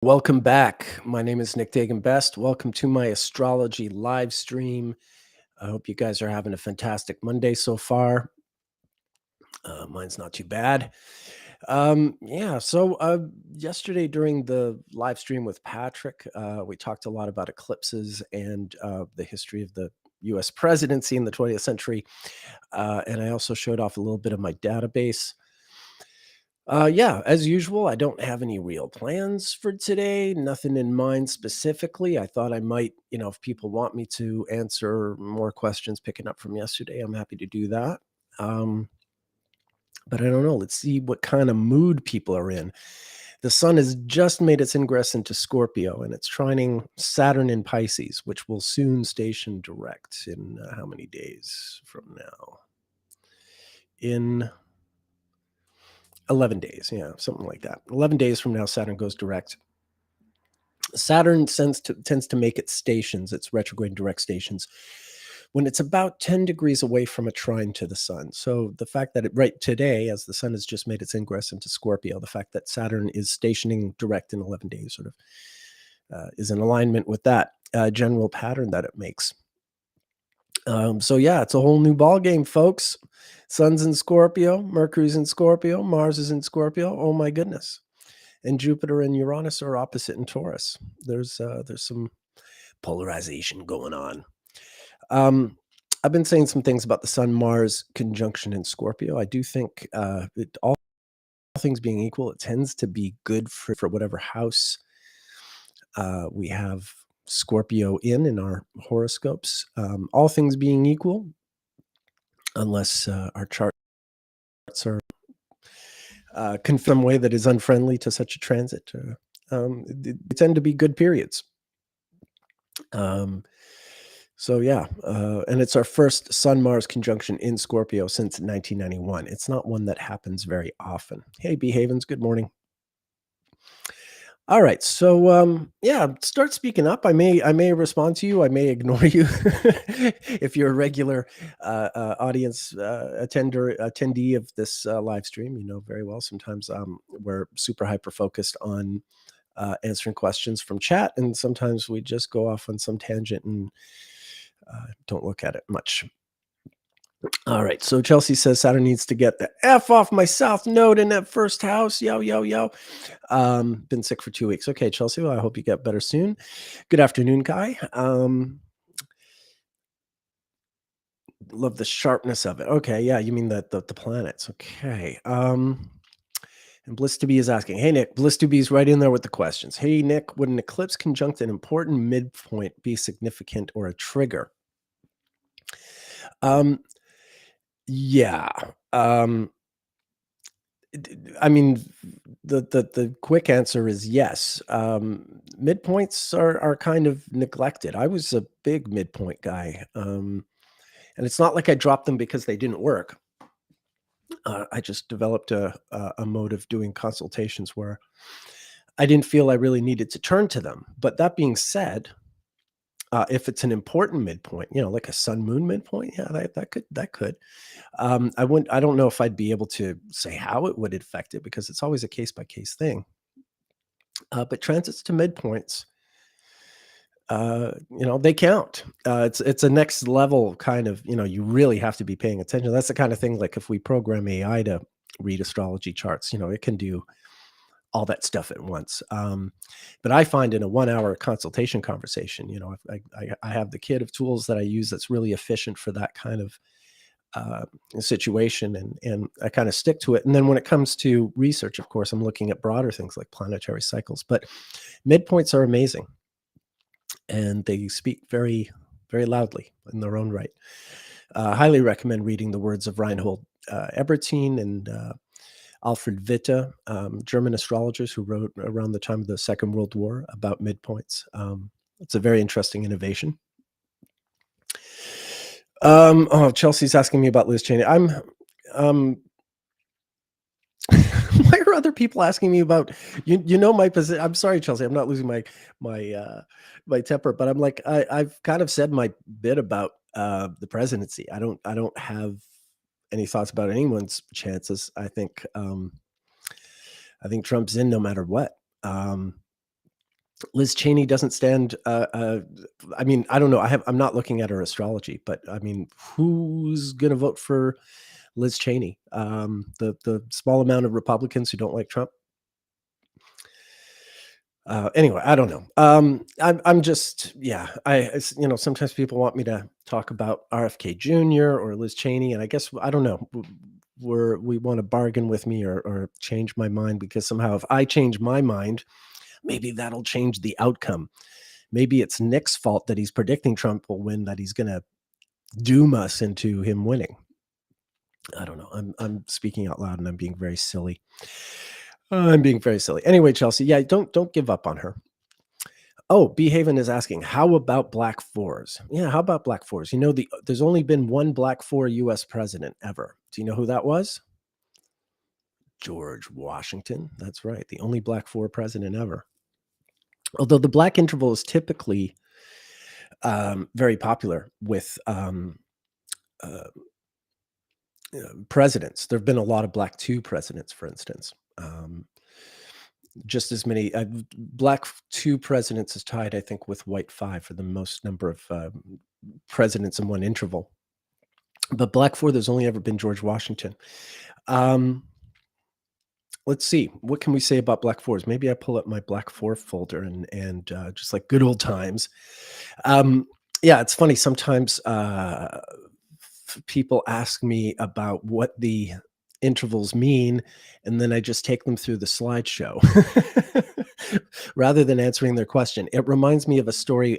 Welcome back. My name is Nick Dagan Best. Welcome to my astrology live stream. I hope you guys are having a fantastic Monday so far. Mine's not too bad. Yesterday during the live stream with Patrick, we talked a lot about eclipses and the history of the US presidency in the 20th century. And I also showed off a little bit of my database. Yeah, as usual, I don't have any real plans for today. Nothing in mind specifically. I thought I might, if people want me to answer more questions picking up from yesterday, I'm happy to do that. Um, but I don't know. Let's see what kind of mood people are in. The sun has just made its ingress into Scorpio and it's trining Saturn in Pisces, which will soon station direct in how many days from now? In 11 days. Yeah, something like that. 11 days from now, Saturn goes direct. Saturn tends to make its stations, its retrograde direct stations, when it's about 10 degrees away from a trine to the sun. So the fact that right today, as the sun has just made its ingress into Scorpio, the fact that Saturn is stationing direct in 11 days sort of is in alignment with that general pattern that it makes. It's a whole new ball game, folks. Sun's in Scorpio, Mercury's in Scorpio, Mars is in Scorpio. Oh my goodness. And Jupiter and Uranus are opposite in Taurus. There's some polarization going on. I've been saying some things about the Sun Mars conjunction in Scorpio. I do think all things being equal, it tends to be good for whatever house we have Scorpio in our horoscopes. All things being equal, unless our charts are some way that is unfriendly to such a transit. They tend to be good periods. And it's our first Sun-Mars conjunction in Scorpio since 1991. It's not one that happens very often. Hey, B. Havens, good morning. All right, start speaking up. I may respond to you. I may ignore you. If you're a regular audience attendee of this live stream, you know very well. Sometimes we're super hyper focused on answering questions from chat, and sometimes we just go off on some tangent and don't look at it much. All right, so Chelsea says Saturn needs to get the F off my south node in that first house. Yo, yo, yo. Been sick for 2 weeks. Okay, Chelsea, well, I hope you get better soon. Good afternoon, Kai. Love the sharpness of it. Okay, yeah, you mean the planets. Okay. And Bliss to be is asking, hey, Nick, Bliss to be is right in there with the questions. Hey, Nick, would an eclipse conjunct an important midpoint be significant or a trigger? Yeah. I mean, the quick answer is yes. Midpoints are kind of neglected. I was a big midpoint guy, and it's not like I dropped them because they didn't work. I just developed a mode of doing consultations where I didn't feel I really needed to turn to them. But that being said, if it's an important midpoint, like a sun moon midpoint, yeah, that could. I don't know if I'd be able to say how it would affect it because it's always a case by case thing. But transits to midpoints, they count. It's a next level kind of, you really have to be paying attention. That's the kind of thing, like if we program AI to read astrology charts, it can do all that stuff at once. But I find in a 1-hour consultation conversation, I have the kit of tools that I use that's really efficient for that kind of situation, and I kind of stick to it. And then when it comes to research, of course, I'm looking at broader things like planetary cycles. But midpoints are amazing, and they speak very, very loudly in their own right. Highly recommend reading the words of Reinhold Ebertin and Alfred Witte, German astrologers who wrote around the time of the Second World War about midpoints. It's a very interesting innovation. Chelsea's asking me about Liz Cheney. Why are other people asking me about my position? I'm sorry, Chelsea. I'm not losing my temper, but I'm like I've kind of said my bit about the presidency. I don't have any thoughts about anyone's chances. I think Trump's in no matter what. Liz Cheney doesn't stand, I mean, I don't know. I'm not looking at her astrology, but I mean, who's going to vote for Liz Cheney? The small amount of Republicans who don't like Trump. Anyway, I don't know. I'm just, yeah. Sometimes people want me to talk about RFK Jr. or Liz Cheney, and I guess I don't know. We want to bargain with me or change my mind, because somehow if I change my mind, maybe that'll change the outcome. Maybe it's Nick's fault that he's predicting Trump will win, that he's going to doom us into him winning. I don't know. I'm speaking out loud and I'm being very silly. I'm being very silly. Anyway, Chelsea, yeah, don't give up on her. Oh, Behaven is asking, how about Black Fours? Yeah, how about Black Fours? There's only been one Black Four U.S. president ever. Do you know who that was? George Washington. That's right. The only Black Four president ever. Although the Black interval is typically very popular with presidents. There have been a lot of Black 2 presidents, for instance. Just as many Black 2 presidents is tied, I think, with White 5 for the most number of presidents in one interval. But Black 4, there's only ever been George Washington. Let's see. What can we say about Black 4s? Maybe I pull up my Black 4 folder and just like good old times. Yeah, it's funny. Sometimes people ask me about what the intervals mean, and then I just take them through the slideshow rather than answering their question. It reminds me of a story.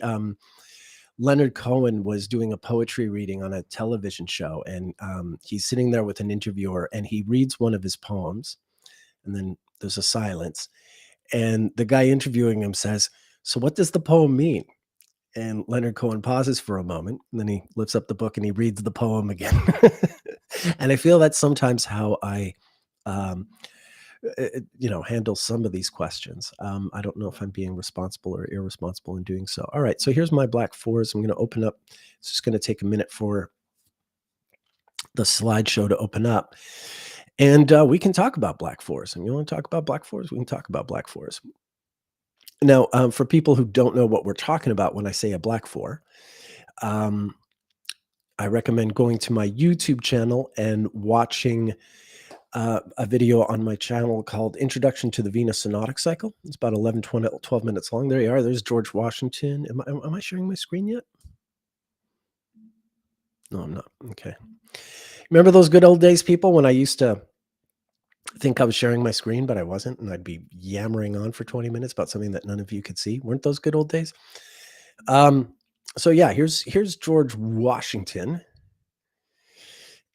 Leonard Cohen was doing a poetry reading on a television show, and he's sitting there with an interviewer, and he reads one of his poems, and then there's a silence, and the guy interviewing him says, "So what does the poem mean?" And Leonard Cohen pauses for a moment, and then he lifts up the book and he reads the poem again. And I feel that's sometimes how I, handle some of these questions. I don't know if I'm being responsible or irresponsible in doing so. All right, so here's my Black Fours. I'm going to open up. It's just going to take a minute for the slideshow to open up, and we can talk about Black Fours. And you want to talk about Black Fours? We can talk about Black Fours. Now, for people who don't know what we're talking about when I say a Black Four, I recommend going to my YouTube channel and watching a video on my channel called Introduction to the Venus Synodic Cycle. It's about 11, 12 minutes long. There you are. There's George Washington. Am I sharing my screen yet? No, I'm not. Okay. Remember those good old days, people, when I used to think I was sharing my screen, but I wasn't, and I'd be yammering on for 20 minutes about something that none of you could see? Weren't those good old days? So yeah, here's George Washington,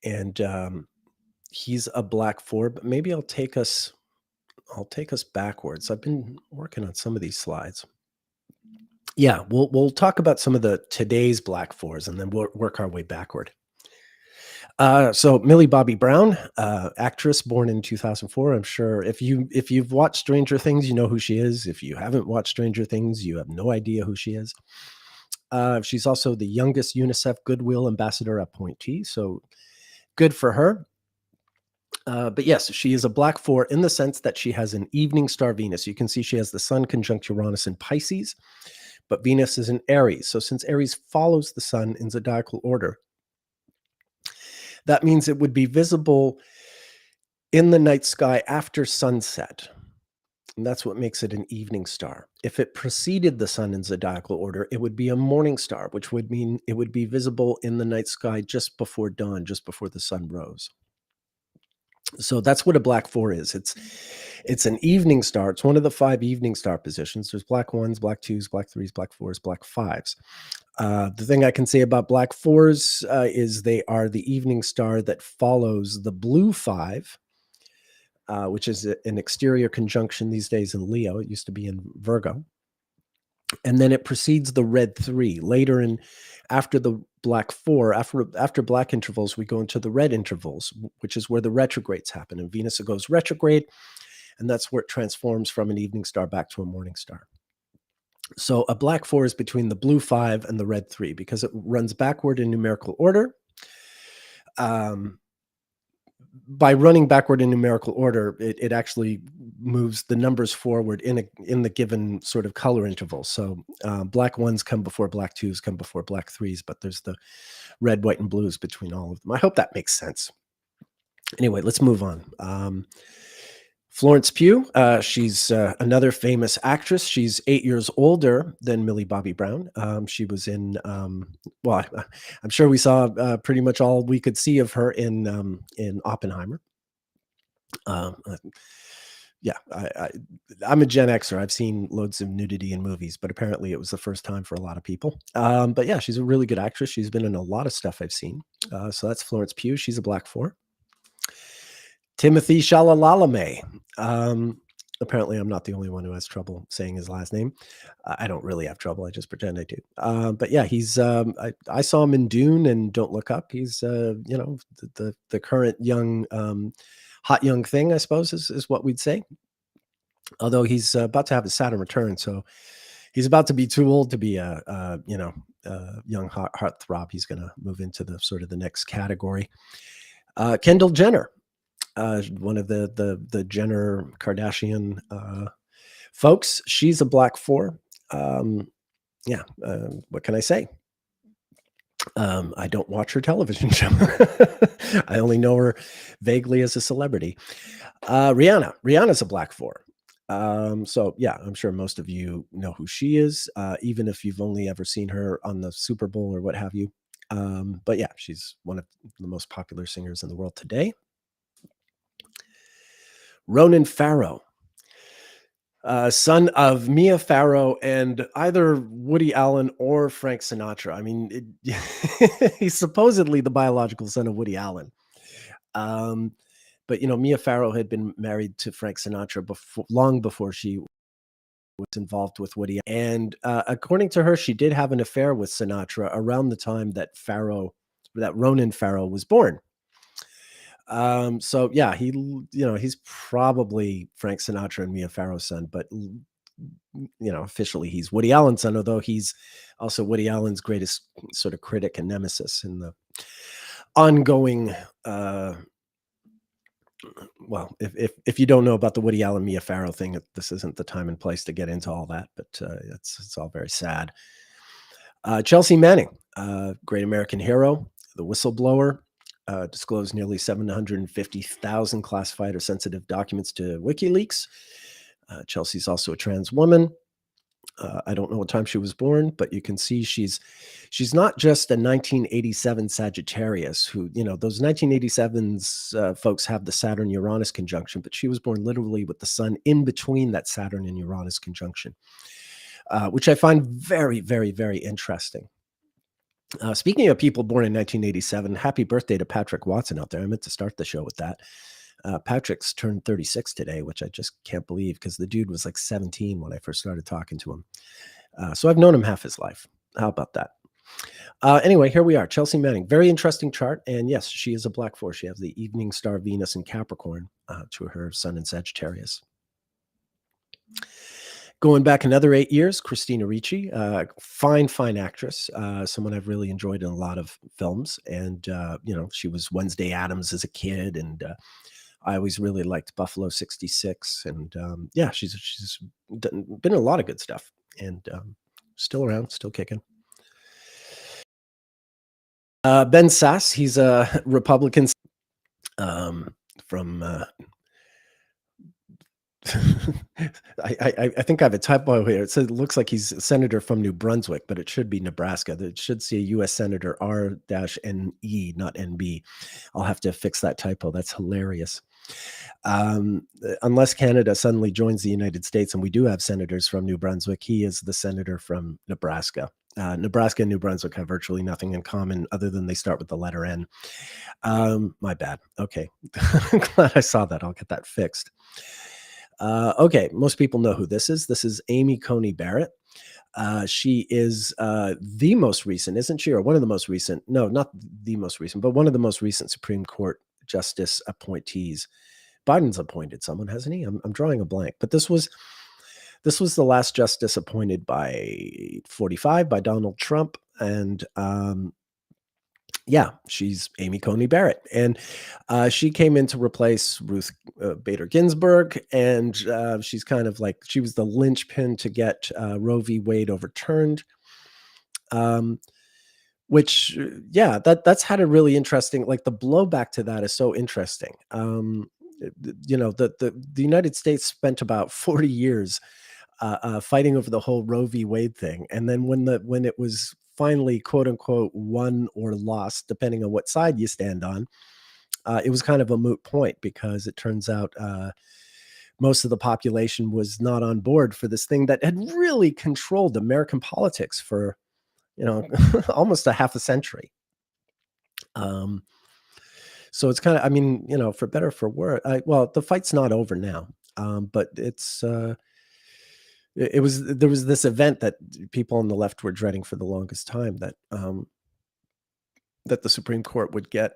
and he's a Black Four, but maybe I'll take us backwards. I've been working on some of these slides. Yeah, we'll talk about some of the today's Black Fours, and then we'll work our way backward. So Millie Bobby Brown, actress born in 2004. I'm sure if you've watched Stranger Things, you know who she is. If you haven't watched Stranger Things, you have no idea who she is. She's also the youngest UNICEF Goodwill Ambassador appointee, so good for her. But yes, she is a Black Four in the sense that she has an evening star Venus. You can see she has the Sun conjunct Uranus in Pisces, but Venus is in Aries. So since Aries follows the Sun in zodiacal order, that means it would be visible in the night sky after sunset. And that's what makes it an evening star. If it preceded the Sun in zodiacal order, it would be a morning star, which would mean it would be visible in the night sky just before dawn, just before the sun rose. So that's what a Black Four is. It's an evening star. It's one of the 5 evening star positions. There's Black 1s, Black 2s, Black 3s, Black 4s, Black 5s. The thing I can say about Black Fours is they are the evening star that follows the Blue 5, which is an exterior conjunction these days in Leo. It used to be in Virgo. And then it precedes the Red 3. Later after the Black 4, after Black intervals, we go into the Red intervals, which is where the retrogrades happen. And Venus goes retrograde, and that's where it transforms from an evening star back to a morning star. So a Black 4 is between the Blue 5 and the Red 3 because it runs backward in numerical order. by running backward in numerical order, it actually moves the numbers forward in the given sort of color interval. So black ones come before black twos, come before black threes, but there's the red, white, and blues between all of them. I hope that makes sense. Anyway, let's move on. Florence Pugh, she's another famous actress. She's 8 years older than Millie Bobby Brown. She was in, well, I'm sure we saw pretty much all we could see of her in Oppenheimer. Uh, yeah, I'm a Gen Xer. I've seen loads of nudity in movies, but apparently it was the first time for a lot of people. But yeah, she's a really good actress. She's been in a lot of stuff I've seen. So that's Florence Pugh. She's a Black 4. Timothy Chalalalame. Apparently, I'm not the only one who has trouble saying his last name. I don't really have trouble. I just pretend I do. But yeah, he's. I saw him in Dune and Don't Look Up. He's, the current young, hot young thing, I suppose, is what we'd say. Although he's about to have his Saturn return, so he's about to be too old to be a young heartthrob. He's going to move into the sort of the next category. Kendall Jenner. One of the Jenner Kardashian folks. She's a Black 4. What can I say? I don't watch her television show. I only know her vaguely as a celebrity. Rihanna's a Black 4. So yeah, I'm sure most of you know who she is, even if you've only ever seen her on the Super Bowl or what have you. But yeah, she's one of the most popular singers in the world today. Ronan Farrow, son of Mia Farrow and either Woody Allen or Frank Sinatra. I mean, he's supposedly the biological son of Woody Allen. But Mia Farrow had been married to Frank Sinatra long before she was involved with Woody. And according to her, she did have an affair with Sinatra around the time that Ronan Farrow was born. So yeah, he's probably Frank Sinatra and Mia Farrow's son, but officially he's Woody Allen's son, although he's also Woody Allen's greatest sort of critic and nemesis in the ongoing, well, if you don't know about the Woody Allen Mia Farrow thing, this isn't the time and place to get into all that, but it's all very sad. Chelsea Manning, great American hero, the whistleblower, disclosed nearly 750,000 classified or sensitive documents to WikiLeaks. Chelsea's also a trans woman. I don't know what time she was born, but you can see she's not just a 1987 Sagittarius who, those 1987s folks have the Saturn-Uranus conjunction, but she was born literally with the sun in between that Saturn and Uranus conjunction, which I find very, very, very interesting. Speaking of people born in 1987, happy birthday to Patrick Watson out there. I meant to start the show with that. Patrick's turned 36 today, which I just can't believe because the dude was like 17 when I first started talking to him. So I've known him half his life. How about that? Anyway, here we are. Chelsea Manning. Very interesting chart. And yes, she is a Black 4. She has the evening star Venus in Capricorn to her sun in Sagittarius. Going back another 8 years, Christina Ricci, fine actress, someone I've really enjoyed in a lot of films. And, she was Wednesday Addams as a kid. And I always really liked Buffalo 66. And yeah, she's been in a lot of good stuff and still around, still kicking. Ben Sass, he's a Republican from I think I have a typo here. It says it looks like he's a senator from New Brunswick, but it should be Nebraska. It should say U.S. Senator R-NE, not NB. I'll have to fix that typo. That's hilarious. Unless Canada suddenly joins the United States, and we do have senators from New Brunswick, he is the senator from Nebraska. Nebraska and New Brunswick have virtually nothing in common other than they start with the letter N. My bad. Okay. Glad I saw that. I'll get that fixed. Okay, most people know who this is. This is Amy Coney Barrett. She is the most recent, isn't she? Or one of the most recent, no, not the most recent, but one of the most recent Supreme Court justice appointees. Biden's appointed someone, hasn't he? I'm drawing a blank, but this was the last justice appointed by 45 by Donald Trump. And Yeah, she's Amy Coney Barrett, and she came in to replace Ruth Bader Ginsburg, and she's kind of like she was the linchpin to get Roe v. Wade overturned. Um, which yeah, that's had a really interesting, like, the blowback to that is so interesting. The United States spent about 40 years fighting over the whole Roe v. Wade thing, and then when it was finally quote unquote won or lost, depending on what side you stand on, it was kind of a moot point because it turns out most of the population was not on board for this thing that had really controlled American politics for almost a half a century. Um, so it's kind of, I mean, for better or for worse. Well, the fight's not over now, but it was there was this event that people on the left were dreading for the longest time, that the Supreme Court would get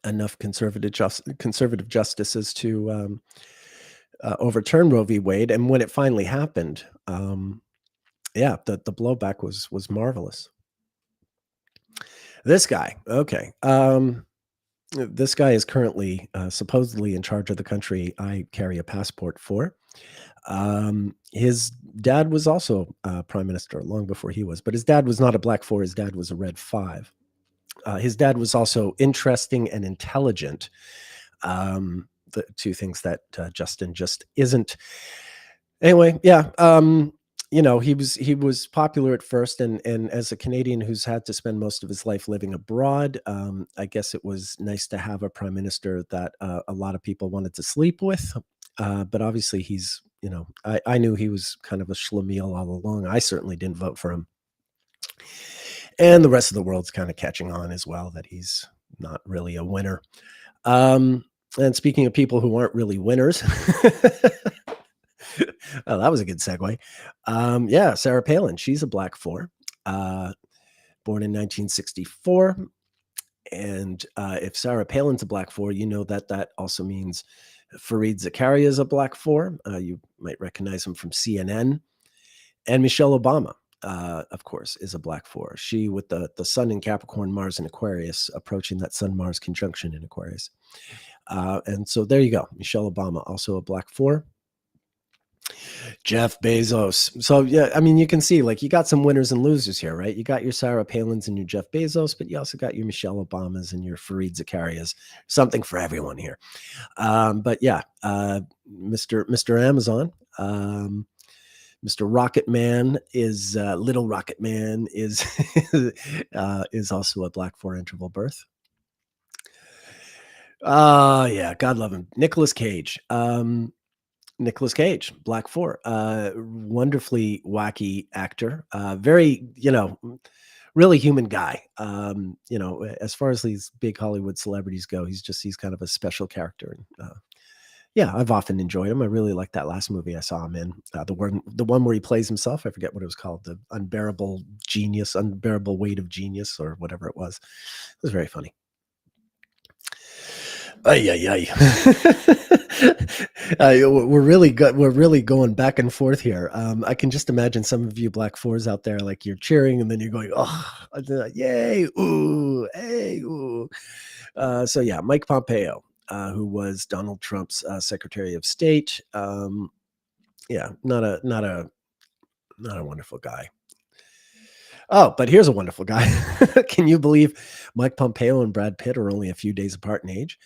enough conservative justices to overturn Roe v. Wade, and when it finally happened, yeah, the blowback was marvelous. This guy, okay. This guy is currently supposedly in charge of the country I carry a passport for. His dad was also prime minister long before he was, but his dad was not a black four. His dad was a red five. His dad was also interesting and intelligent. The two things that Justin just isn't. Anyway, yeah. He was popular at first, and as a Canadian who's had to spend most of his life living abroad, I guess it was nice to have a prime minister that a lot of people wanted to sleep with. But obviously, I knew he was kind of a schlemiel all along. I certainly didn't vote for him, and the rest of the world's kind of catching on as well that he's not really a winner. And speaking of people who aren't really winners. Oh, that was a good segue. Yeah, Sarah Palin. She's a black four, born in 1964. And if Sarah Palin's a black four, you know that also means Fareed Zakaria is a black four. You might recognize him from CNN. And Michelle Obama, of course, is a black four. She with the sun in Capricorn, Mars in Aquarius, approaching that Sun-Mars conjunction in Aquarius. And so there you go. Michelle Obama, also a black four. Jeff Bezos. So yeah, I mean, you can see like you got some winners and losers here, right? You got your Sarah Palins and your Jeff Bezos, but you also got your Michelle Obamas and your Fareed Zakarias. Something for everyone here. But yeah, Mr. Amazon, Mr. Rocket Man is Little Rocket Man is is also a black four interval birth. Yeah, God love him, Nicolas Cage. Nicolas Cage, Black Four, wonderfully wacky actor, very, really human guy. As far as these big Hollywood celebrities go, he's kind of a special character. And, yeah, I've often enjoyed him. I really liked that last movie I saw him in, the one where he plays himself. I forget what it was called, the Unbearable Weight of Genius, or whatever it was. It was very funny. Ay, ay, ay. We're really good. We're really going back and forth here. I can just imagine some of you black fours out there, like you're cheering and then you're going, oh, yay, ooh, hey, ooh. So yeah, Mike Pompeo, who was Donald Trump's Secretary of State. Yeah, not a wonderful guy. Oh, but here's a wonderful guy. Can you believe Mike Pompeo and Brad Pitt are only a few days apart in age?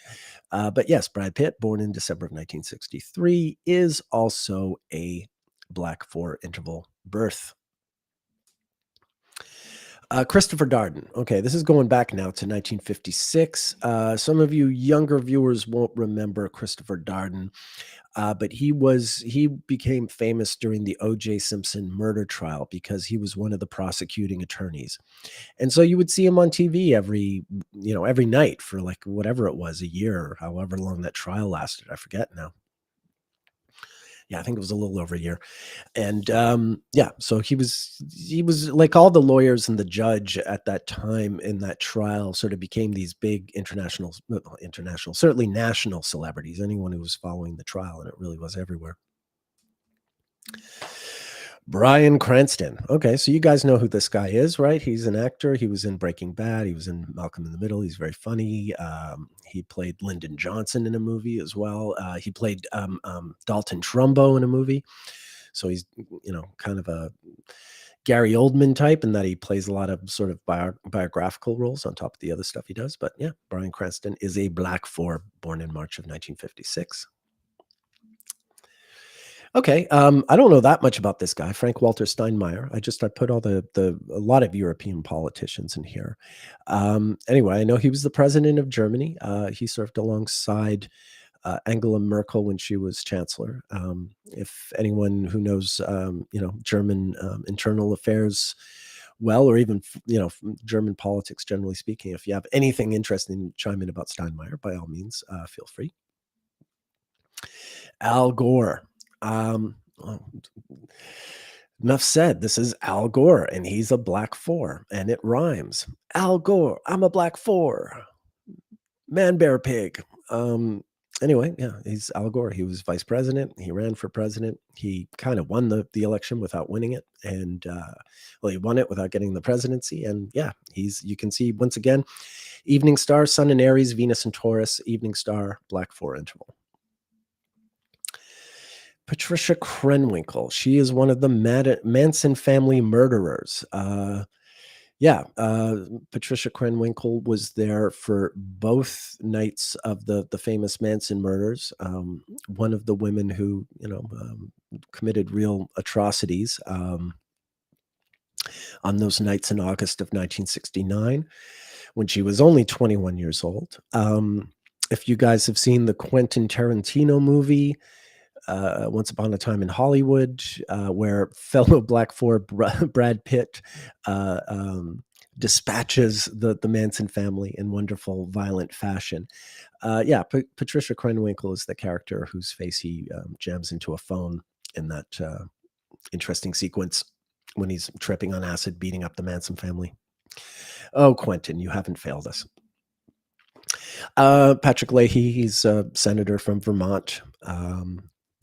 But yes, Brad Pitt, born in December of 1963, is also a black four interval birth. Christopher Darden. Okay, this is going back now to 1956. Some of you younger viewers won't remember Christopher Darden. But he became famous during the O.J. Simpson murder trial because he was one of the prosecuting attorneys. And so you would see him on TV every night for like whatever it was, a year or however long that trial lasted. I forget now. Yeah, I think it was a little over a year. And yeah, so he was like all the lawyers and the judge at that time in that trial sort of became these big international, certainly national celebrities, anyone who was following the trial, and it really was everywhere. Bryan Cranston. Okay, so you guys know who this guy is, right? He's an actor. He was in Breaking Bad. He was in Malcolm in the Middle. He's very funny. He played Lyndon Johnson in a movie as well. He played Dalton Trumbo in a movie. So he's, kind of a Gary Oldman type in that he plays a lot of sort of biographical roles on top of the other stuff he does. But yeah, Bryan Cranston is a Black Four born in March of 1956. Okay, I don't know that much about this guy, Frank Walter Steinmeier. I put all a lot of European politicians in here. Anyway, I know he was the president of Germany. He served alongside Angela Merkel when she was chancellor. If anyone who knows, German internal affairs well, or even German politics generally speaking, if you have anything interesting, chime in about Steinmeier. By all means, feel free. Al Gore. Well, enough said. This is Al Gore, and he's a Black Four, and it rhymes. Al Gore, I'm a Black Four. Man, bear, pig. Anyway, yeah, he's Al Gore. He was vice president. He ran for president. He kind of won the election without winning it, and he won it without getting the presidency. And yeah, you can see once again, evening star, Sun in Aries, Venus in Taurus, evening star, Black Four interval. Patricia Krenwinkel. She is one of the Manson family murderers. Patricia Krenwinkel was there for both nights of the famous Manson murders. One of the women who committed real atrocities on those nights in August of 1969, when she was only 21 years old. If you guys have seen the Quentin Tarantino movie, Once Upon a Time in Hollywood, where fellow Black Four Brad Pitt dispatches the Manson family in wonderful, violent fashion. Patricia Krenwinkel is the character whose face he jams into a phone in that interesting sequence when he's tripping on acid, beating up the Manson family. Oh, Quentin, you haven't failed us. Patrick Leahy, he's a senator from Vermont.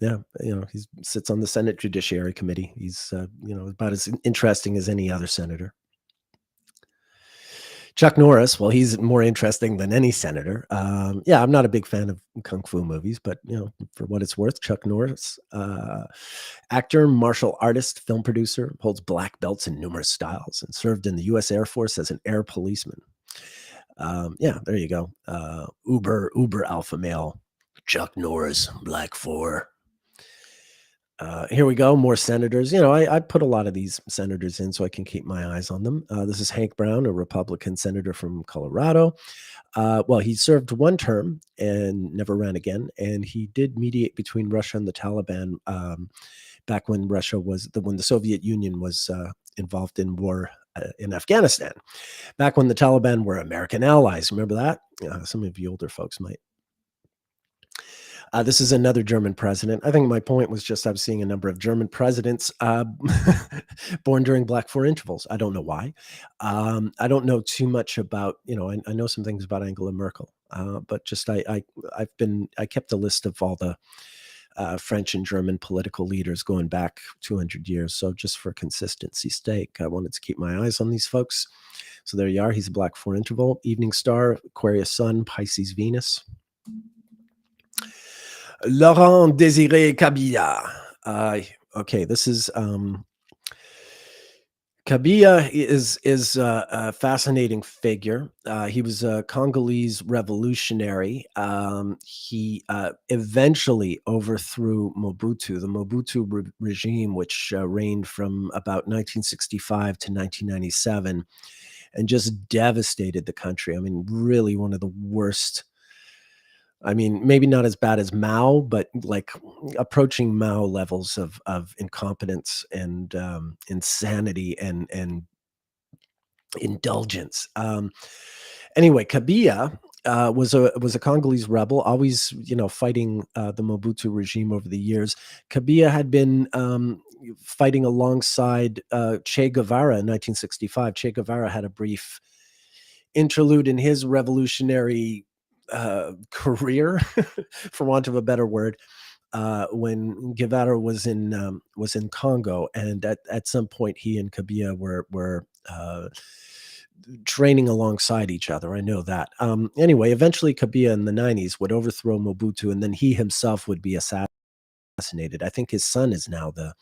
He sits on the Senate Judiciary Committee. He's, about as interesting as any other senator. Chuck Norris, well, he's more interesting than any senator. I'm not a big fan of kung fu movies, but, for what it's worth, Chuck Norris, actor, martial artist, film producer, holds black belts in numerous styles, and served in the U.S. Air Force as an air policeman. There you go. Uber alpha male, Chuck Norris, Black Four. Here we go. More senators. I put a lot of these senators in so I can keep my eyes on them. This is Hank Brown, a Republican senator from Colorado. He served one term and never ran again. And he did mediate between Russia and the Taliban back when when the Soviet Union was involved in war in Afghanistan. Back when the Taliban were American allies. Remember that? Some of you older folks might. This is another German president. I think my point was just I'm seeing a number of German presidents born during Black Four intervals. I don't know why. I don't know too much about, I know some things about Angela Merkel, but just I kept a list of all the French and German political leaders going back 200 years. So just for consistency's sake, I wanted to keep my eyes on these folks. So there you are. He's a Black Four interval. Evening star, Aquarius Sun, Pisces Venus. Laurent Désiré Kabila. Okay, this is Kabila is a fascinating figure. He was a Congolese revolutionary. He eventually overthrew Mobutu, the Mobutu regime, which reigned from about 1965 to 1997, and just devastated the country. I mean, really one of the worst. I mean, maybe not as bad as Mao, but like approaching Mao levels of incompetence and insanity and indulgence. Anyway, Kabila was a Congolese rebel, always fighting the Mobutu regime over the years. Kabila had been fighting alongside Che Guevara in 1965. Che Guevara had a brief interlude in his revolutionary career, for want of a better word, when Guevara was in Congo, and at some point he and Kabila were training alongside each other. I know that. Anyway, eventually Kabila in the 90s would overthrow Mobutu, and then he himself would be assassinated. I think his son is now the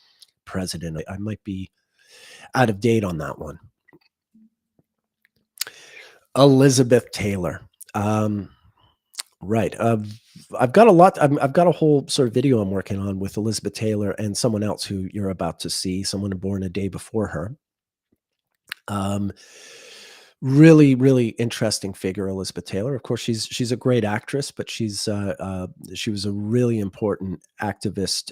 president. I might be out of date on that one. Elizabeth Taylor. Right. I've got a lot. I've got a whole sort of video I'm working on with Elizabeth Taylor and someone else who you're about to see, someone born a day before her. Um, Really, really interesting figure, Elizabeth Taylor. Of course, she's a great actress, but she was a really important activist,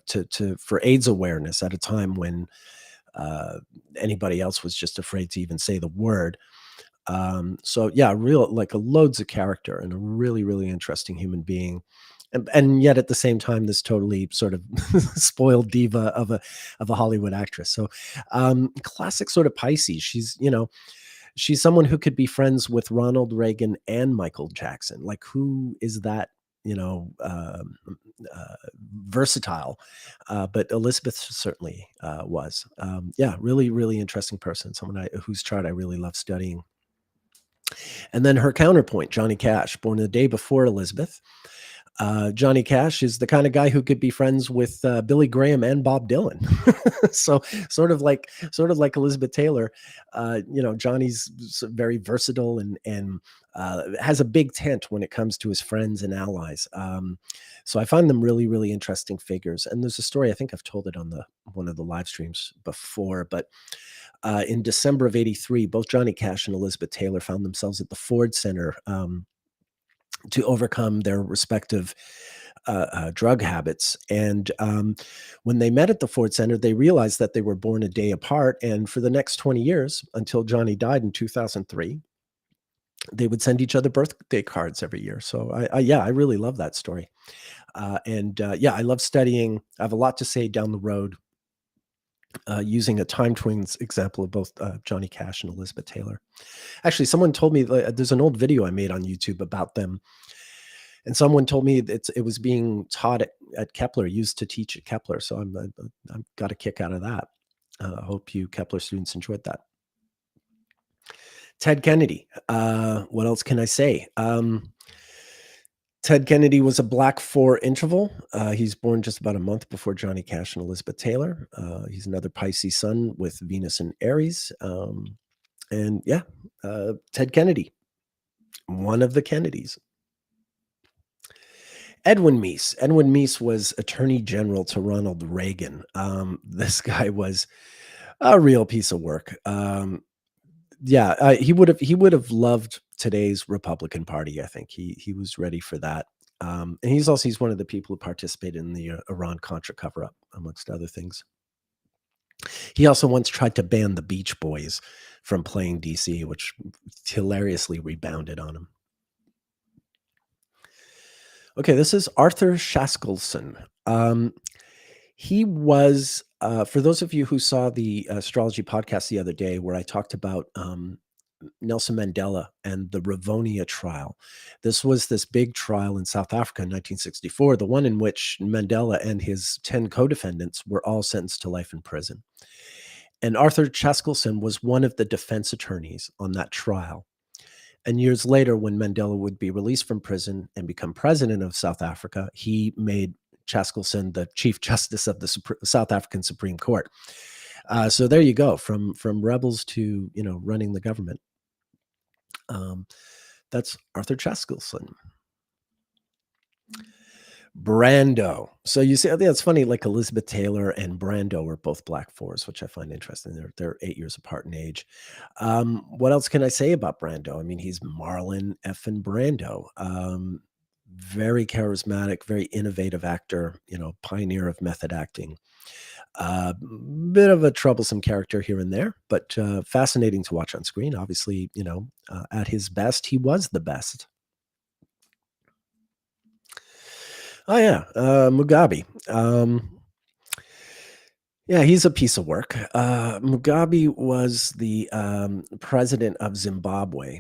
to for AIDS awareness at a time when uh, anybody else was just afraid to even say the word. So yeah, real like a loads of character and a really, really interesting human being. And yet at the same time, this totally sort of spoiled diva of a Hollywood actress. So classic sort of Pisces. She's someone who could be friends with Ronald Reagan and Michael Jackson. Like, who is that? You know, uh, versatile, but Elizabeth certainly was. Yeah, really, really interesting person. Someone whose chart I really love studying. And then her counterpoint, Johnny Cash, born the day before Elizabeth. Johnny Cash is the kind of guy who could be friends with Billy Graham and Bob Dylan. So sort of like Elizabeth Taylor, Johnny's very versatile and has a big tent when it comes to his friends and allies. So I find them really, really interesting figures. And there's a story, I think I've told it on the one of the live streams before, but in December of '83, both Johnny Cash and Elizabeth Taylor found themselves at the Ford Center to overcome their respective drug habits. And when they met at the Ford Center, they realized that they were born a day apart. And for the next 20 years, until Johnny died in 2003, they would send each other birthday cards every year. So I really love that story. Yeah, I love studying. I have a lot to say down the road using a time twins example of both Johnny Cash and Elizabeth Taylor. Actually, someone told me there's an old video I made on YouTube about them, and someone told me it was being taught at Kepler, used to teach at Kepler. So I'm got a kick out of that. I hope you Kepler students enjoyed that. Ted Kennedy. What else can I say? Ted Kennedy was a Black 4 interval. He's born just about a month before Johnny Cash and Elizabeth Taylor. He's another Pisces sun with Venus and Aries. And yeah, Ted Kennedy, one of the Kennedys. Edwin Meese. Edwin Meese was Attorney General to Ronald Reagan. This guy was a real piece of work. Yeah, he would have loved today's Republican Party. I think he was ready for that. And he's one of the people who participated in the Iran Contra cover up, amongst other things. He also once tried to ban the Beach Boys from playing DC, which hilariously rebounded on him. Okay, this is Arthur Shaskelson. He was, for those of you who saw the astrology podcast the other day, where I talked about Nelson Mandela and the Rivonia trial. This was this big trial in South Africa in 1964, the one in which Mandela and his 10 co-defendants were all sentenced to life in prison. And Arthur Chaskelson was one of the defense attorneys on that trial. And years later, when Mandela would be released from prison and become president of South Africa, he made Chaskelson the Chief Justice of the South African Supreme Court. So there you go, from rebels to running the government. That's Arthur Chaskelson. Brando. So you see, I think it's funny. Like Elizabeth Taylor and Brando are both Black 4s, which I find interesting. They're 8 years apart in age. What else can I say about Brando? I mean, he's Marlon effing Brando. Very charismatic, very innovative actor. Pioneer of method acting. Bit of a troublesome character here and there, but fascinating to watch on screen. Obviously, at his best, he was the best. Oh yeah, Mugabe. Yeah, he's a piece of work. Mugabe was the president of Zimbabwe,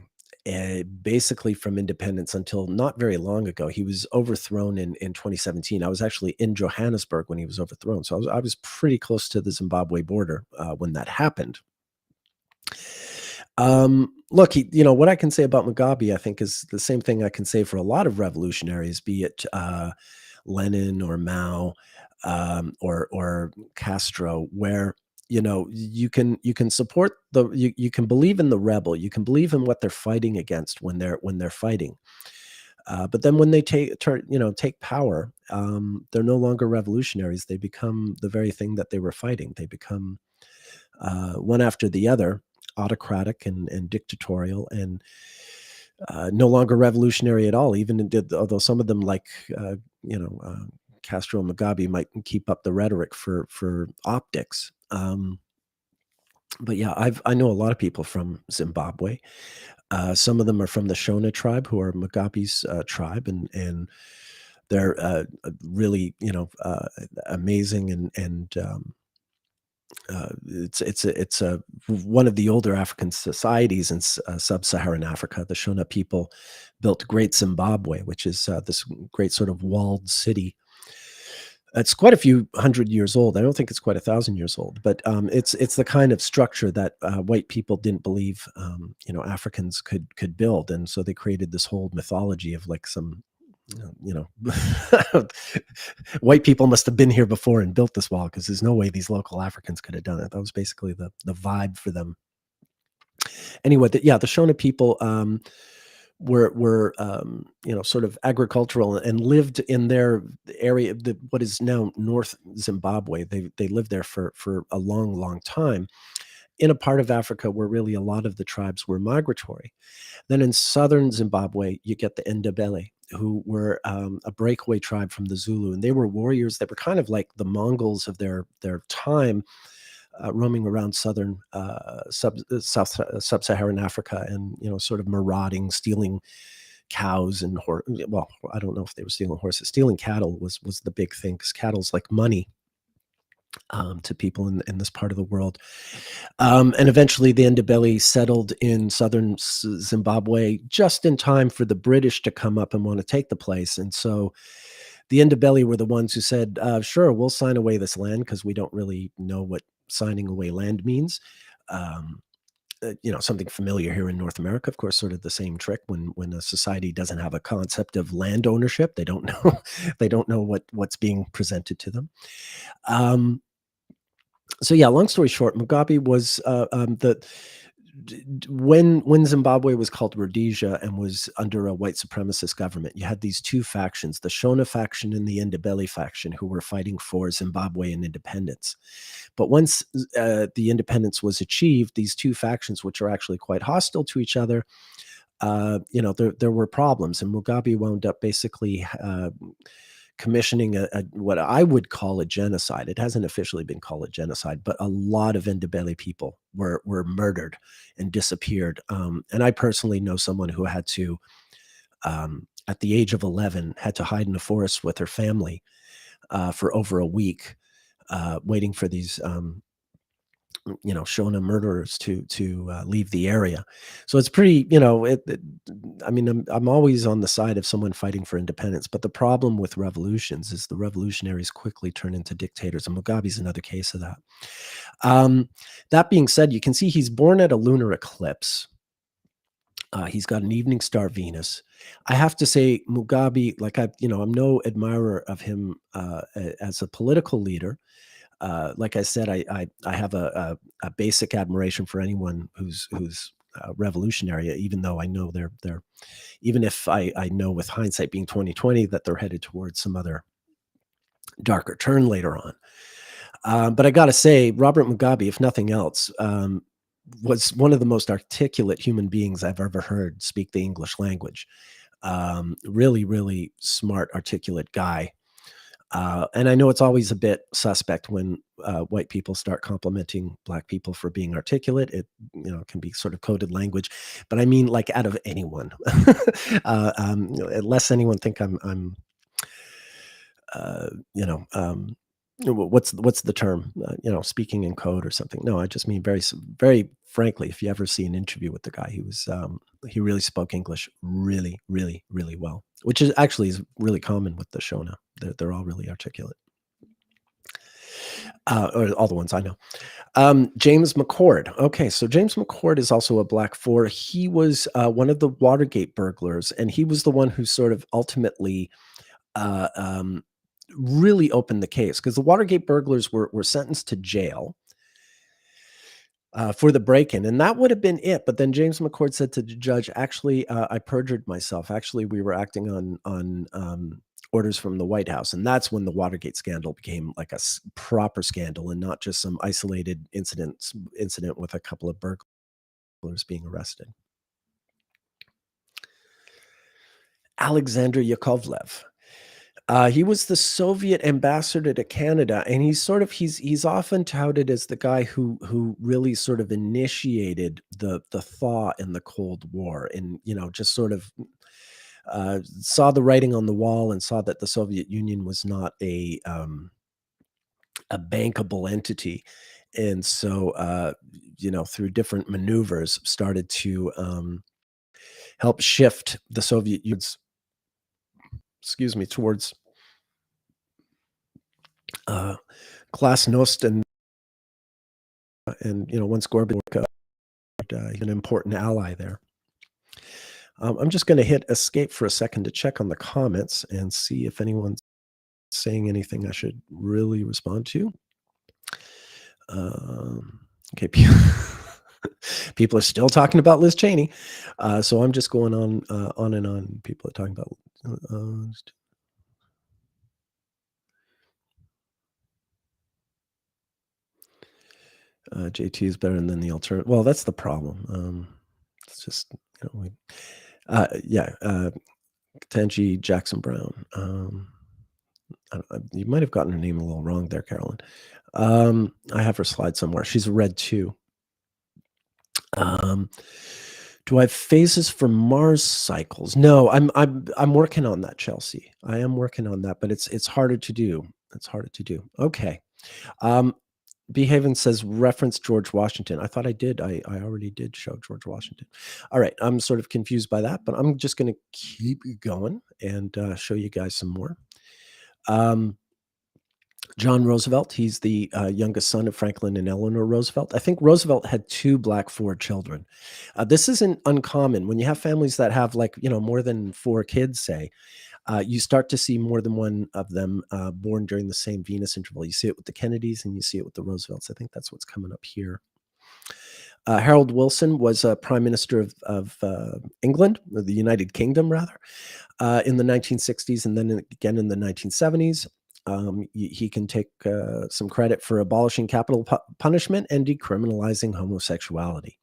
basically from independence until not very long ago. He was overthrown in 2017. I was actually in Johannesburg when he was overthrown, so I was pretty close to the Zimbabwe border when that happened. Look, what I can say about Mugabe, I think, is the same thing I can say for a lot of revolutionaries, be it Lenin or Mao, or Castro, where you can support you can believe in the rebel, you can believe in what they're fighting against when they're fighting, but then when they take power, they're no longer revolutionaries. They become the very thing that they were fighting. They become one after the other, autocratic and dictatorial, and no longer revolutionary at all. Although some of them, like Castro and Mugabe, might keep up the rhetoric for optics. But yeah, I know a lot of people from Zimbabwe. Some of them are from the Shona tribe, who are Mugabe's tribe, and they're really amazing, and it's one of the older African societies in sub-Saharan Africa. The Shona people built Great Zimbabwe, which is this great sort of walled city. It's quite a few hundred years old. I don't think it's quite 1,000 years old, but it's the kind of structure that white people didn't believe Africans could build, and so they created this whole mythology of like some you know white people must have been here before and built this wall, because there's no way these local Africans could have done it. That was basically the vibe for them. Anyway, the Shona people were sort of agricultural and lived in their area, what is now North Zimbabwe. They lived there for a long time, in a part of Africa where really a lot of the tribes were migratory. Then in southern Zimbabwe, you get the Ndebele, who were a breakaway tribe from the Zulu, and they were warriors that were kind of like the Mongols of their time, roaming around southern sub-Saharan Africa, and sort of marauding, stealing cows and well, I don't know if they were stealing horses. Stealing cattle was the big thing, because cattle's like money to people in this part of the world. And eventually the Ndebele settled in southern Zimbabwe just in time for the British to come up and want to take the place. And so the Ndebele were the ones who said, sure, we'll sign away this land, because we don't really know what signing away land means. Something familiar here in North America, of course, sort of the same trick. When a society doesn't have a concept of land ownership, they don't know they don't know what's being presented to them. So yeah, long story short, Mugabe was when Zimbabwe was called Rhodesia and was under a white supremacist government, you had these two factions, the Shona faction and the Ndebele faction, who were fighting for Zimbabwean independence. But once the independence was achieved, these two factions, which are actually quite hostile to each other, there were problems, and Mugabe wound up basically commissioning what I would call a genocide. It hasn't officially been called a genocide, but a lot of Ndebele people were murdered and disappeared. And I personally know someone who had to, at the age of 11, had to hide in a forest with her family for over a week, waiting for these Shona murderers to leave the area. So it's pretty, I mean, I'm always on the side of someone fighting for independence, but the problem with revolutions is the revolutionaries quickly turn into dictators, and Mugabe's another case of that. That being said, you can see he's born at a lunar eclipse. He's got an evening star Venus. I have to say, Mugabe, like I'm no admirer of him as a political leader. Like I said, I have a basic admiration for anyone who's revolutionary, even though I know they're even if I know with hindsight being 2020 that they're headed towards some other darker turn later on. But I got to say, Robert Mugabe, if nothing else, was one of the most articulate human beings I've ever heard speak the English language. Really, really smart, articulate guy. And I know it's always a bit suspect when white people start complimenting Black people for being articulate. It can be sort of coded language, but I mean, like, out of anyone, unless anyone think I'm uh, you know, um, What's the term? Speaking in code or something. No, I just mean very frankly, if you ever see an interview with the guy, he really spoke English really, really, really well, which is really common with the show now. They're all really articulate, or all the ones I know. James McCord. Okay, so James McCord is also a Black Four. He was one of the Watergate burglars, and he was the one who sort of ultimately uh, um, really opened the case, because the Watergate burglars were sentenced to jail for the break-in, and that would have been it. But then James McCord said to the judge, "Actually, I perjured myself. Actually, we were acting on orders from the White House," and that's when the Watergate scandal became like a proper scandal, and not just some isolated incident with a couple of burglars being arrested. Alexander Yakovlev. He was the Soviet ambassador to Canada, and he's often touted as the guy who really sort of initiated the thaw in the Cold War, and just sort of saw the writing on the wall and saw that the Soviet Union was not a bankable entity, and so through different maneuvers started to help shift the Soviet Union's, excuse me, towards glasnost, and once Gorbachev, an important ally there. I'm just going to hit escape for a second to check on the comments and see if anyone's saying anything I should really respond to. Okay, people are still talking about Liz Cheney, so I'm just going on and on. People are talking about. JT is better than the alternative. Well, that's the problem. It's just Tanji Jackson Brown. You might have gotten her name a little wrong there, Carolyn. I have her slide somewhere. She's a red too. Do I have phases for Mars cycles? No, I'm working on that, Chelsea. I am working on that, but it's harder to do. It's harder to do. Okay. Behaven says reference George Washington. I thought I did. I already did show George Washington. All right. I'm sort of confused by that, but I'm just going to keep going and show you guys some more. John Roosevelt. He's the youngest son of Franklin and Eleanor Roosevelt. I think Roosevelt had 2 Black 4 children. This isn't uncommon when you have families that have more than 4 kids, say. You start to see more than one of them born during the same Venus interval. You see it with the Kennedys and you see it with the Roosevelts. I think that's what's coming up here. Harold Wilson was a prime minister of England, or the United Kingdom, rather, in the 1960s, and then again in the 1970s. He can take some credit for abolishing capital punishment and decriminalizing homosexuality.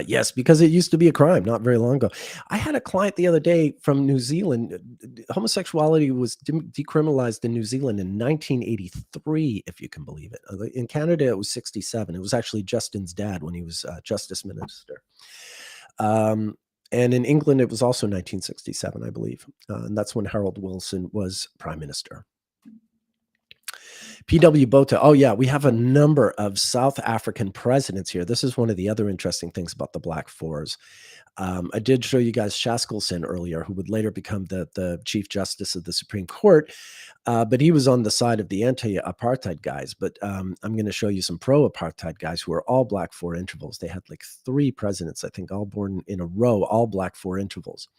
Yes, because it used to be a crime not very long ago. I had a client the other day from New Zealand. Homosexuality was decriminalized in New Zealand in 1983, if you can believe it. In Canada, it was 67. It was actually Justin's dad when he was justice minister. And in England, it was also 1967, I believe. And that's when Harold Wilson was prime minister. P.W. Botha. Oh, yeah, we have a number of South African presidents here. This is one of the other interesting things about the Black Fours. I did show you guys Shaskelson earlier, who would later become the Chief Justice of the Supreme Court, but he was on the side of the anti-apartheid guys. But I'm going to show you some pro-apartheid guys who are all Black Four intervals. They had like 3 presidents, I think, all born in a row, all Black Four intervals.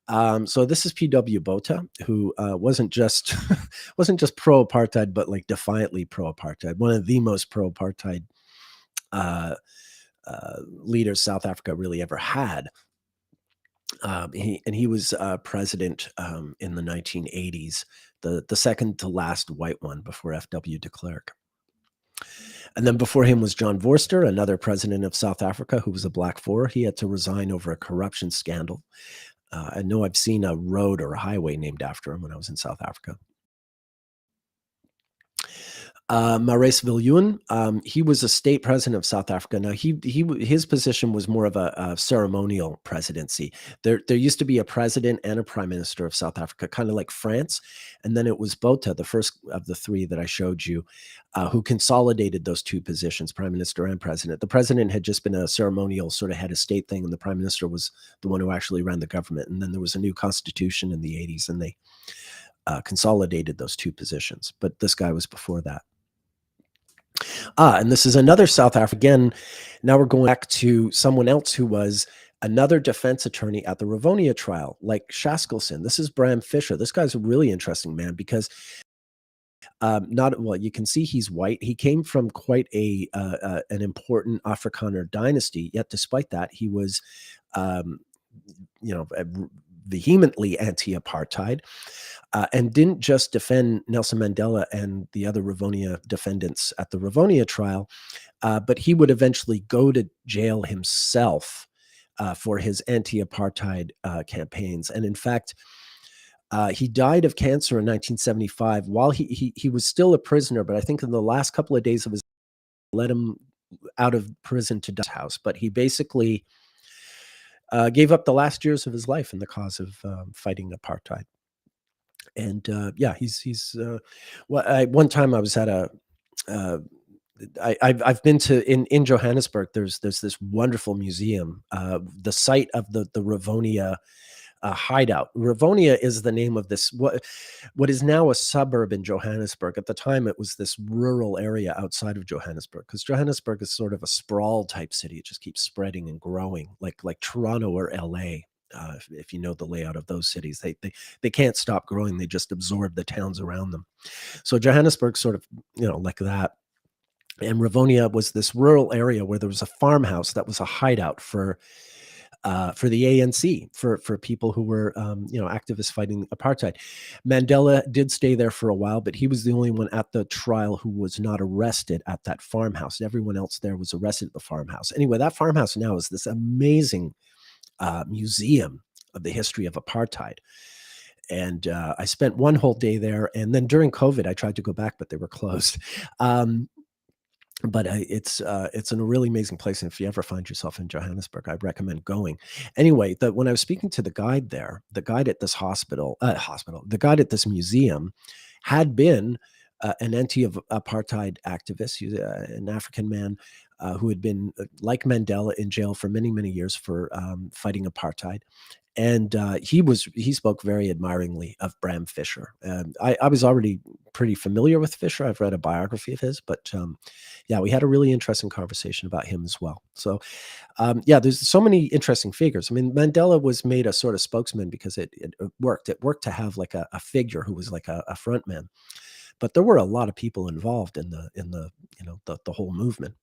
So this is P.W. Botha, who wasn't just pro-apartheid, but like defiantly pro-apartheid. One of the most pro-apartheid leaders South Africa really ever had. He was president in the 1980s, the second to last white one before F.W. de Klerk. And then before him was John Vorster, another president of South Africa who was a Black Four. He had to resign over a corruption scandal. I know I've seen a road or a highway named after him when I was in South Africa. Maurice Viljoen, he was a state president of South Africa. Now, his position was more of a ceremonial presidency. There used to be a president and a prime minister of South Africa, kind of like France, and then it was Botha, the first of the three that I showed you, who consolidated those two positions, prime minister and president. The president had just been a ceremonial sort of head of state thing, and the prime minister was the one who actually ran the government. And then there was a new constitution in the 80s, and they consolidated those two positions. But this guy was before that. And this is another South African. Now we're going back to someone else who was another defense attorney at the Rivonia trial, like Shaskelson. This is Bram Fischer. This guy's a really interesting man because you can see he's white. He came from quite an important Afrikaner dynasty. Yet, despite that, he was, vehemently anti-apartheid. And didn't just defend Nelson Mandela and the other Rivonia defendants at the Rivonia trial, but he would eventually go to jail himself for his anti-apartheid campaigns. And in fact, he died of cancer in 1975 while he was still a prisoner, but I think in the last couple of days of his let him out of prison to die house. But he basically gave up the last years of his life in the cause of fighting apartheid. And he's one time I was at I've been to in Johannesburg. There's this wonderful museum, the site of the Rivonia hideout. Rivonia is the name of this what is now a suburb in Johannesburg. At the time, it was this rural area outside of Johannesburg, because Johannesburg is sort of a sprawl type city. It just keeps spreading and growing, like Toronto or LA. If you know the layout of those cities, they can't stop growing. They just absorb the towns around them. So Johannesburg sort of, like that. And Rivonia was this rural area where there was a farmhouse that was a hideout for the ANC, for people who were, activists fighting apartheid. Mandela did stay there for a while, but he was the only one at the trial who was not arrested at that farmhouse. Everyone else there was arrested at the farmhouse. Anyway, that farmhouse now is this amazing museum of the history of apartheid. And I spent one whole day there. And then during COVID, I tried to go back, but they were closed. But it's a really amazing place. And if you ever find yourself in Johannesburg, I'd recommend going. Anyway, when I was speaking to the guide there, the guide at this the guide at this museum had been an anti-apartheid activist. He's an African man who had been, like Mandela, in jail for many, many years for fighting apartheid. And he spoke very admiringly of Bram Fischer. I was already pretty familiar with Fischer. I've read a biography of his, but we had a really interesting conversation about him as well. So there's so many interesting figures. I mean, Mandela was made a sort of spokesman because it worked. It worked to have like a figure who was like a front man. But there were a lot of people involved in the whole movement.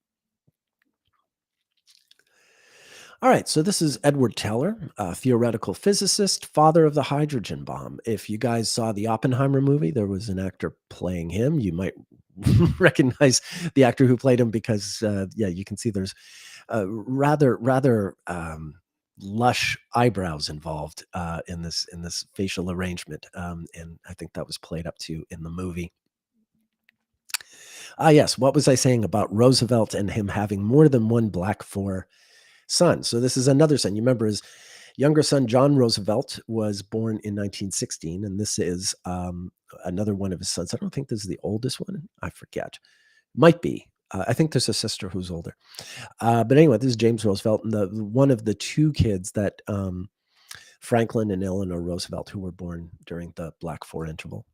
All right, so this is Edward Teller, a theoretical physicist, father of the hydrogen bomb. If you guys saw the Oppenheimer movie, there was an actor playing him. You might recognize the actor who played him because, you can see there's rather lush eyebrows involved in this facial arrangement, and I think that was played up to in the movie. Yes, what was I saying about Roosevelt and him having more than one black son? So this is another son. You remember his younger son, John Roosevelt, was born in 1916, and this is another one of his sons. I don't think this is the oldest one. I forget. Might be. I think there's a sister who's older. But anyway, this is James Roosevelt, and one of the two kids that Franklin and Eleanor Roosevelt, who were born during the Black 4 interval.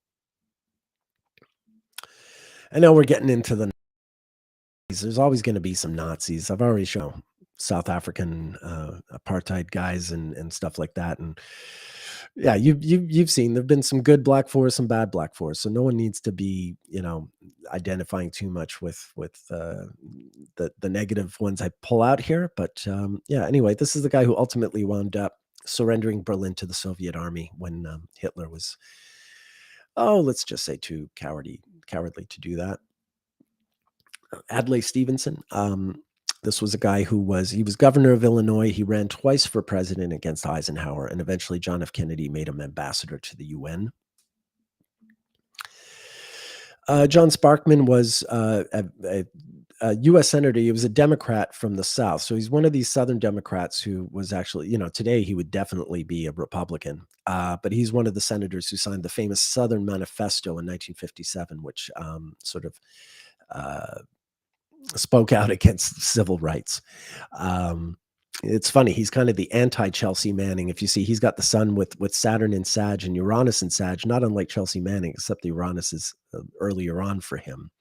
I know we're getting into the Nazis. There's always going to be some Nazis. I've already shown South African apartheid guys and stuff like that. And yeah, you've seen there've been some good Black 4s, some bad Black 4s. So no one needs to be, identifying too much with the negative ones I pull out here. But anyway, this is the guy who ultimately wound up surrendering Berlin to the Soviet army when Hitler was, let's just say too cowardly to do that. Adlai Stevenson. This was a guy he was governor of Illinois. He ran twice for president against Eisenhower, and eventually John F. Kennedy made him ambassador to the UN. John Sparkman was U.S. senator. He was a Democrat from the South, so he's one of these Southern Democrats who was actually, today he would definitely be a Republican, but he's one of the senators who signed the famous Southern Manifesto in 1957, which sort of uh, spoke out against civil rights. Um, it's funny. He's kind of the anti-Chelsea Manning. If you see, he's got the sun with Saturn in Sag and Uranus in Sag, not unlike Chelsea Manning, except the Uranus is earlier on for him.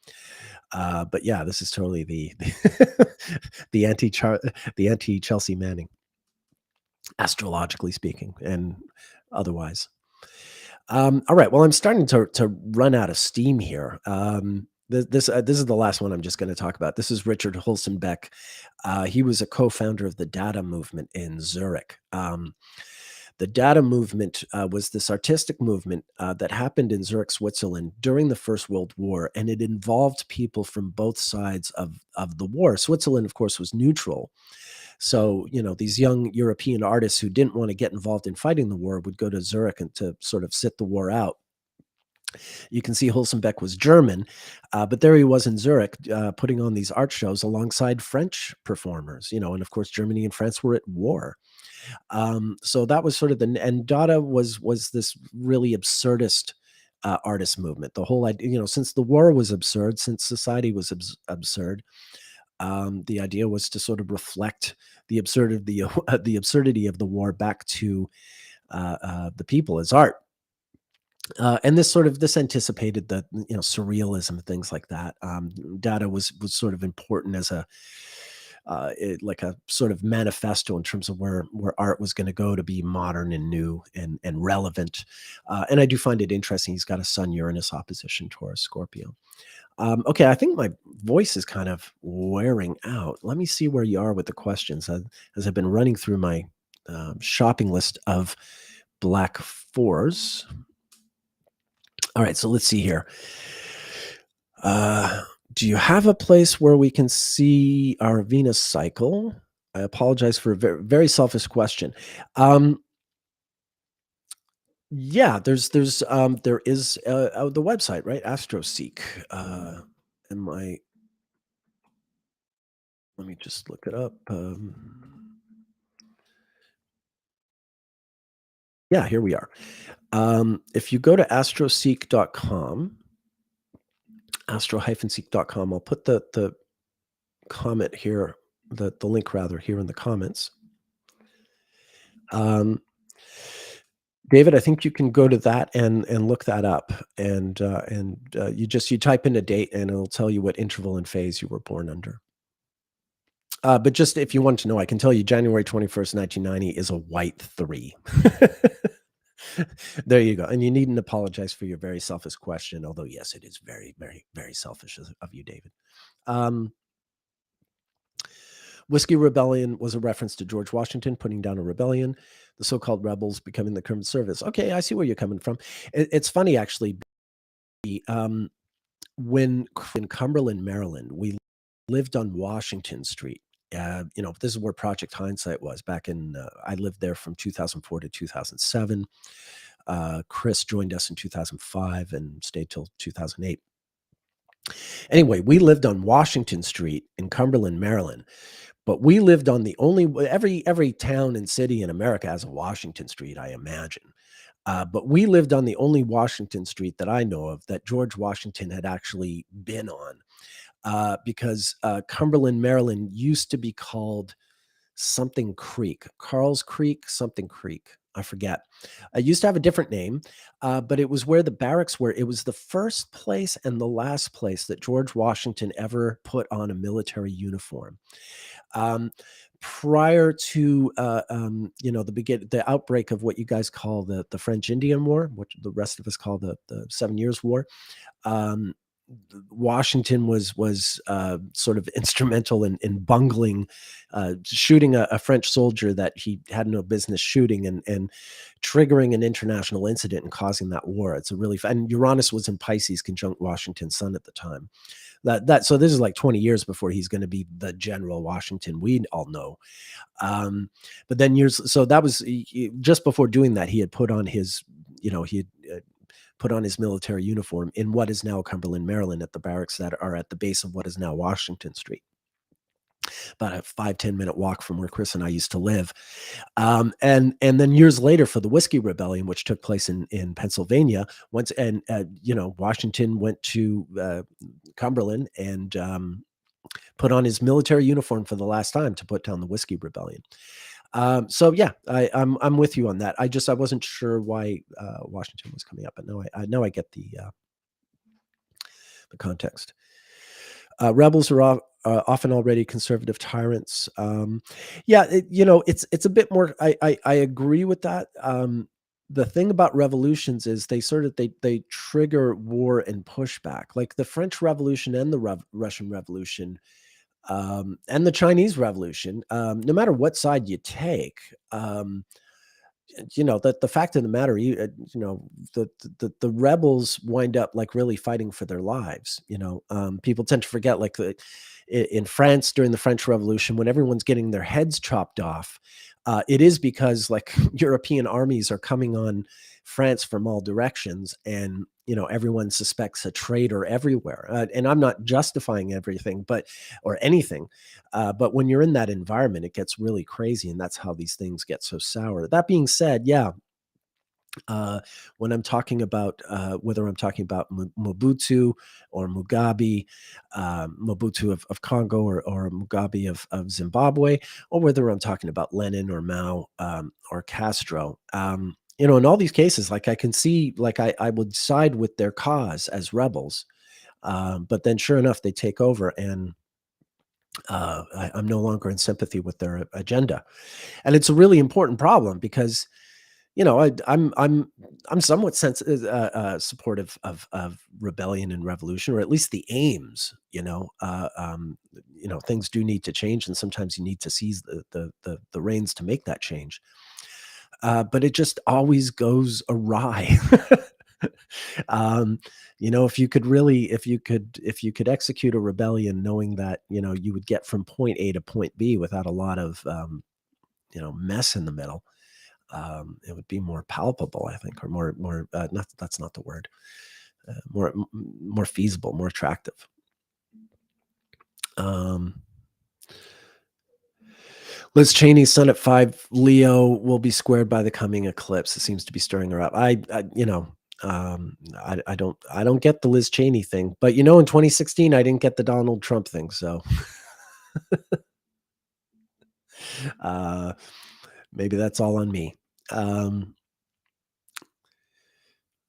But yeah, this is totally the anti the anti Chelsea Manning, astrologically speaking, and otherwise. All right. Well, I'm starting to run out of steam here. This is the last one I'm just going to talk about. This is Richard Hulsenbeck. He was a co-founder of the Dada movement in Zurich. The Dada movement was this artistic movement that happened in Zurich, Switzerland during the First World War, and it involved people from both sides of the war. Switzerland, of course, was neutral. So, these young European artists who didn't want to get involved in fighting the war would go to Zurich and to sort of sit the war out. You can see Hulsenbeck was German, but there he was in Zurich putting on these art shows alongside French performers, and of course, Germany and France were at war. So that was sort of and Dada was this really absurdist artist movement. The whole idea, since the war was absurd, since society was absurd, the idea was to sort of reflect the absurdity, the absurdity of the war back to the people as art. And this anticipated the surrealism, things like that. Dada was sort of important as like a sort of manifesto in terms of where art was going to go to be modern and new and relevant. And I do find it interesting. He's got a Sun Uranus opposition Taurus Scorpio. Okay, I think my voice is kind of wearing out. Let me see where you are with the questions as I've been running through my shopping list of black fours. All right, so let's see here. Do you have a place where we can see our Venus cycle? I apologize for a very, very selfish question. Yeah, there is the website, right? AstroSeek. Am I? Let me just look it up. Yeah, here we are. If you go to astroseek.com, astro-seek.com, I'll put the comment here, the link rather here in the comments. David, I think you can go to that and look that up, and you type in a date and it'll tell you what interval and phase you were born under. But just if you want to know, I can tell you January 21st, 1990 is a white 3. There you go. And you needn't apologize for your very selfish question, although yes, it is very, very, very selfish of you, David. Whiskey Rebellion was a reference to George Washington putting down a rebellion, the so-called rebels becoming the current service. Okay, I see where you're coming from. It's funny, actually. When in Cumberland, Maryland, we lived on Washington Street. This is where Project Hindsight was back in, I lived there from 2004 to 2007. Chris joined us in 2005 and stayed till 2008. Anyway, we lived on Washington Street in Cumberland, Maryland. But we lived on the only every town and city in America has a Washington Street, I imagine. But we lived on the only Washington Street that I know of that George Washington had actually been on, because Cumberland, Maryland used to be called something Creek, Carl's Creek, something Creek. I forget. It used to have a different name, but it was where the barracks were. It was the first place and the last place that George Washington ever put on a military uniform. Prior to the outbreak of what you guys call the French Indian War, which the rest of us call the 7 Years' War, Washington was sort of instrumental in bungling, shooting a French soldier that he had no business shooting, and triggering an international incident and causing that war. It's a really and Uranus was in Pisces conjunct Washington's sun at the time. So this is like 20 years before he's going to be the General Washington we all know. But then so that was just before doing that, he had put on his, he had put on his military uniform in what is now Cumberland, Maryland, at the barracks that are at the base of what is now Washington Street, about a 5-10 minute walk from where Chris and I used to live. And then years later, for the Whiskey Rebellion, which took place in Pennsylvania, Washington went to Cumberland and put on his military uniform for the last time to put down the Whiskey Rebellion. So yeah, I'm with you on that. I wasn't sure why Washington was coming up, but now I get the context. Rebels are often already conservative tyrants. It's a bit more. I agree with that. The thing about revolutions is they trigger war and pushback, like the French Revolution and the Russian Revolution. And the Chinese Revolution, no matter what side you take, that the fact of the matter, the rebels wind up like really fighting for their lives. People tend to forget, like in France during the French Revolution, when everyone's getting their heads chopped off, it is because like European armies are coming on France from all directions, and everyone suspects a traitor everywhere. And I'm not justifying everything, or anything, but when you're in that environment, it gets really crazy, and that's how these things get so sour. That being said, yeah. When I'm talking about whether I'm talking about Mobutu or Mugabe, Mobutu of Congo or Mugabe of Zimbabwe, or whether I'm talking about Lenin or Mao or Castro, in all these cases, like I can see, like I would side with their cause as rebels, but then sure enough, they take over, and I'm no longer in sympathy with their agenda, and it's a really important problem because I'm somewhat supportive of rebellion and revolution, or at least the aims. Things do need to change, and sometimes you need to seize the reins to make that change. But it just always goes awry. If you could execute a rebellion, knowing that you would get from point A to point B without a lot of mess in the middle. It would be more palpable, I think, or more. Not that's not the word. More feasible, more attractive. Liz Cheney's sun at 5 Leo will be squared by the coming eclipse. It seems to be stirring her up. I don't get the Liz Cheney thing, but in 2016 I didn't get the Donald Trump thing, so maybe that's all on me.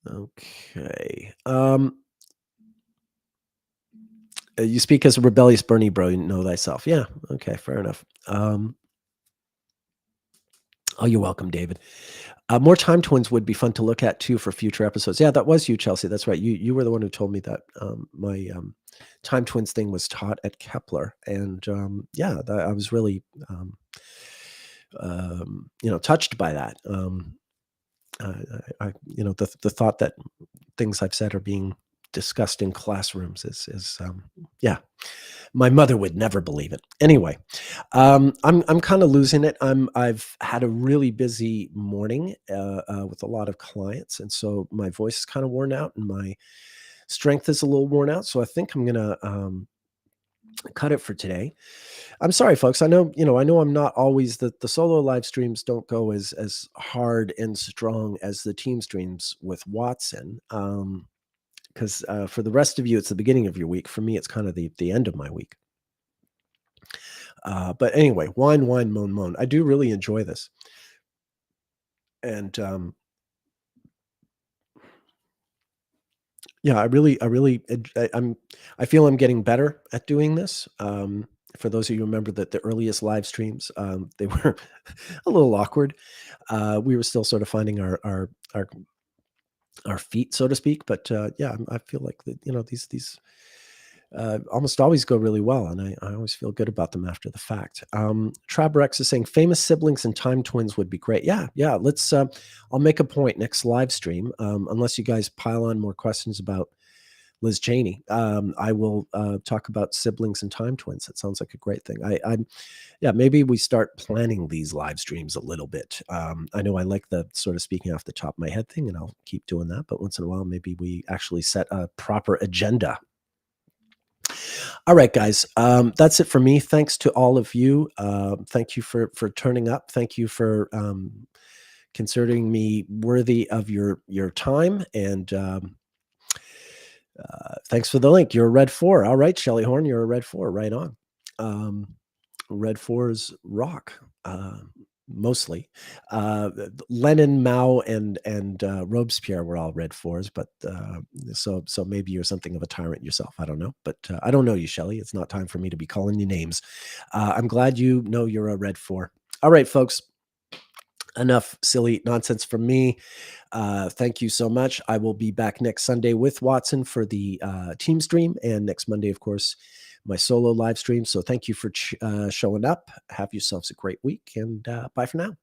Okay. You speak as a rebellious Bernie bro, you know thyself. Yeah. Okay. Fair enough. You're welcome, David. More time twins would be fun to look at too for future episodes. Yeah, that was you, Chelsea. That's right. You were the one who told me that my time twins thing was taught at Kepler, and I was really touched by that. The thought that things I've said are being discussed in classrooms is my mother would never believe it. Anyway, I'm kind of losing it. I've had a really busy morning with a lot of clients, and so my voice is kind of worn out and my strength is a little worn out. So I think I'm gonna cut it for today. I'm sorry, folks. I know I'm not always the solo live streams don't go as hard and strong as the team streams with Watson. Because for the rest of you, it's the beginning of your week. For me, it's kind of the end of my week. But anyway, whine, moan, moan. I do really enjoy this. And I feel I'm getting better at doing this. For those of you who remember that the earliest live streams, they were a little awkward. We were still sort of finding our feet, so to speak. But I feel like these almost always go really well, and I always feel good about them after the fact. Trabrex is saying famous siblings and time twins would be great. Yeah. Let's. I'll make a point next live stream, unless you guys pile on more questions about Liz Cheney. I will talk about siblings and time twins. That sounds like a great thing. Yeah, maybe we start planning these live streams a little bit. I know I like the sort of speaking off the top of my head thing, and I'll keep doing that. But once in a while, maybe we actually set a proper agenda. All right, guys, that's it for me. Thanks to all of you. Thank you for turning up. Thank you for considering me worthy of your time. And thanks for the link. You're a red 4. All right, Shelley Horn, you're a red 4. Right on. Red 4s rock. Mostly. Lenin, Mao, and Robespierre were all red 4s, but so maybe you're something of a tyrant yourself. I don't know, but I don't know you, Shelley. It's not time for me to be calling you names. I'm glad you know you're a red 4. All right, folks. Enough silly nonsense from me. Thank you so much. I will be back next Sunday with Watson for the team stream, and next Monday, of course, my solo live stream. So thank you for showing up. Have yourselves a great week, and bye for now.